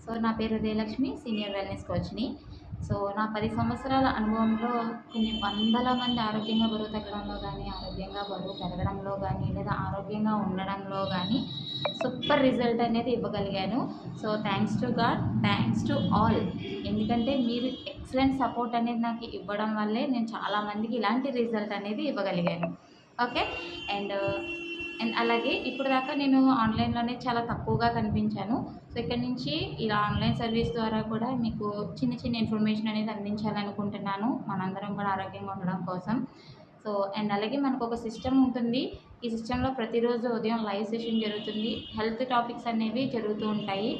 So నా పేరు Udayalakshmi, senior wellness కోచ్‌ని. So నా 10 సంవత్సరాల అనుభవంలో కొన్ని వందల మంది ఆరోగ్యంగా బరువు తగ్గడంలో గానీ, ఆరోగ్యంగా బరువు పెరగడంలో గానీ, లేదా ఆరోగ్యంగా ఉండడంలో గానీ సూపర్ రిజల్ట్ అనేది ఇవ్వగలిగాను. So thanks to god, thanks to all. ఎందుకంటే మీరు ఎక్సలెంట్ సపోర్ట్ అనేది నాకు ఇవ్వడం వల్లే నేను చాలా మందికి ఇలాంటి రిజల్ట్ అనేది ఇవ్వగలిగాను. ఓకే. అండ్ అలాగే ఇప్పటిదాకా నేను ఆన్‌లైన్‌లోనే చాలా తక్కువగా కనిపించాను. సో ఇక్కడి నుంచి ఇలా ఆన్‌లైన్ సర్వీస్ ద్వారా కూడా మీకు చిన్న చిన్న ఇన్ఫర్మేషన్ అనేది అందించాలనుకుంటున్నాను. మనందరం కూడా ఆరోగ్యంగా ఉండడం కోసం. సో అలాగే మనకొక సిస్టమ్ ఉంటుంది. ఈ సిస్టమ్‌లో ప్రతిరోజు ఉదయం లైవ్ సెషన్ జరుగుతుంది. హెల్త్ టాపిక్స్ అనేవి జరుగుతూ ఉంటాయి.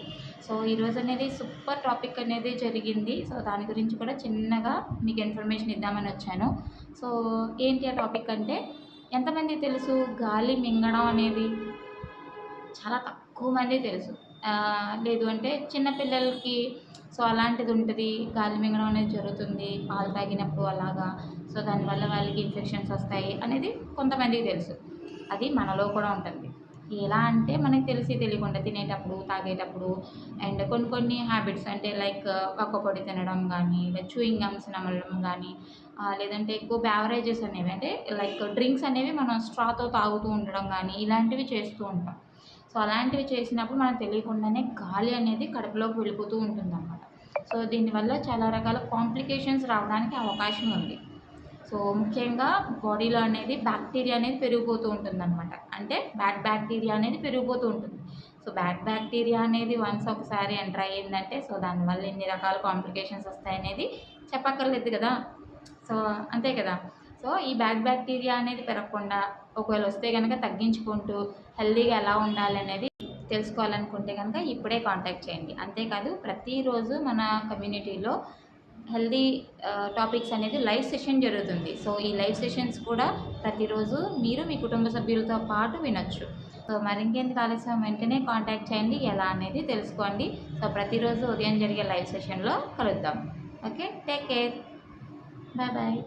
సో ఈరోజు అనేది సూపర్ టాపిక్ అనేది జరిగింది. సో దాని గురించి కూడా చిన్నగా మీకు ఇన్ఫర్మేషన్ ఇద్దామని వచ్చాను. సో ఏంటి ఆ టాపిక్ అంటే, ఎంతమందికి తెలుసు గాలి మింగడం అనేది? చాలా తక్కువ మందికి తెలుసు. లేదు అంటే చిన్న పిల్లలకి సో అలాంటిది ఉంటది. గాలి మింగడం అనేది జరుగుతుంది. పాలు తాగినప్పుడు అలాగా. సో దానివల్ల వాళ్ళకి ఇన్ఫెక్షన్స్ వస్తాయి అనేది కొంతమందికి తెలుసు. అది మనలో కూడా ఉంటుంది. ఎలా అంటే మనకు తెలిసి తెలియకుండా తినేటప్పుడు, తాగేటప్పుడు అండ్ కొన్ని కొన్ని హ్యాబిట్స్ అంటే లైక్ పక్కపొడి తినడం గానీ, లేదా చూయింగ్ గమ్స్ నమలడం గానీ, లేదంటే ఎక్కువ బెవరేజెస్ అనేవి అంటే లైక్ డ్రింక్స్ అనేవి మనం స్ట్రాతో తాగుతూ ఉండడం గానీ, ఇలాంటివి చేస్తూ ఉంటాం. సో అలాంటివి చేసినప్పుడు మనకు తెలియకుండానే గాలి అనేది కడుపులోకి వెళ్ళిపోతూ ఉంటుందనమాట. సో దీనివల్ల చాలా రకాల కాంప్లికేషన్స్ రావడానికి అవకాశం ఉంది. సో ముఖ్యంగా బాడీలో అనేది బ్యాక్టీరియా అనేది పెరిగిపోతూ ఉంటుందనమాట. అంటే బ్యాడ్ బ్యాక్టీరియా అనేది పెరిగిపోతూ ఉంటుంది. సో బ్యాడ్ బ్యాక్టీరియా అనేది వన్స్ ఒకసారి ఎంటర్ అయ్యిందంటే సో దానివల్ల ఎన్ని రకాల కాంప్లికేషన్స్ వస్తాయనేది చెప్పక్కర్లేదు కదా! సో అంతే కదా! సో ఈ బ్యాడ్ బ్యాక్టీరియా అనేది పెరగకుండా ఒకవేళ వస్తే గనక తగ్గించుకుంటూ హెల్తీగా ఎలా ఉండాలనేది తెలుసుకోవాలనుకుంటే గనక ఇప్పుడే కాంటాక్ట్ చేయండి. అంతేకాదు ప్రతిరోజు మన కమ్యూనిటీలో హెల్తీ టాపిక్స్ అనేది లైవ్ సెషన్ జరుగుతుంది. సో ఈ లైవ్ సెషన్స్ కూడా ప్రతిరోజు మీరు మీ కుటుంబ సభ్యులతో పాటు వినొచ్చు. సో మరింకెందుకు ఆలస్యం వెంటనే కాంటాక్ట్ చేయండి. ఎలా అనేది తెలుసుకోండి. సో ప్రతిరోజు ఉదయం జరిగే లైవ్ సెషన్‌లో కలుద్దాం. Okay. Take care. Bye bye.